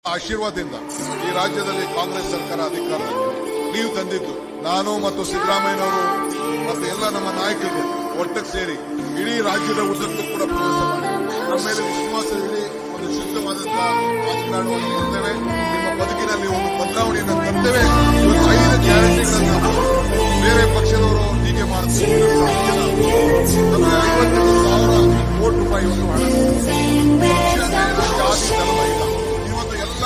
ಆಶೀರ್ವಾದದಿಂದ ಈ ರಾಜ್ಯದಲ್ಲಿ ಕಾಂಗ್ರೆಸ್ ಸರ್ಕಾರ ಅಧಿಕಾರದಲ್ಲಿ ನೀವು ತಂದಿದ್ದು ನಾನು ಮತ್ತು ಸಿದ್ದರಾಮಯ್ಯನವರು ಮತ್ತು ಎಲ್ಲ ನಮ್ಮ ನಾಯಕರು ಒಟ್ಟಿಗೆ ಸೇರಿ ಇಡೀ ರಾಜ್ಯದ ಉದ್ದಕ್ಕೂ ಕೂಡ ಪ್ರವಾಸ ಮಾಡಿ ನಮ್ಮ ಮೇಲೆ ವಿಶ್ವಾಸ ಇಡಿ ಒಂದು ಶುದ್ಧವಾದಂತಹ ರಾಜಕಾರಣವನ್ನು ಕೊಡ್ತೇವೆ. ನಿಮ್ಮ ಬದುಕಿನಲ್ಲಿ ಒಂದು ಬದಲಾವಣೆಯನ್ನು ತರ್ತೇವೆ. 5 ಗ್ಯಾರಂಟಿಗಳನ್ನು ಬೇರೆ ಪಕ್ಷದವರು ಟೀಕೆ ಮಾಡುತ್ತಾರೆ. ನಮಗೆ 52,000 ಕೋಟಿ ರೂಪಾಯಿ ಒಂದು ಹಣ ಜಾತಿ ಧರ್ಮ ಇಲ್ಲ. ಇವತ್ತು ಎಲ್ಲ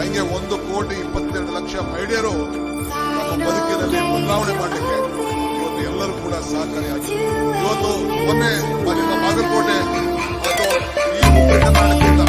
ಹಂಗೆ 1,22,00,000 ಮಹಿಳೆಯರು ನಮ್ಮ ಬದುಕಿನಲ್ಲಿ ಬದಲಾವಣೆ ಮಾಡಲಿಕ್ಕೆ ಇವತ್ತು ಎಲ್ಲರೂ ಕೂಡ ಸಹಕಾರಿಯಾಗಿದೆ. ಇವತ್ತು ಮೊನ್ನೆ ಬಾಗಲಕೋಟೆ ಮತ್ತು ಈ ಉತ್ತರ ಕರ್ನಾಟಕದಿಂದ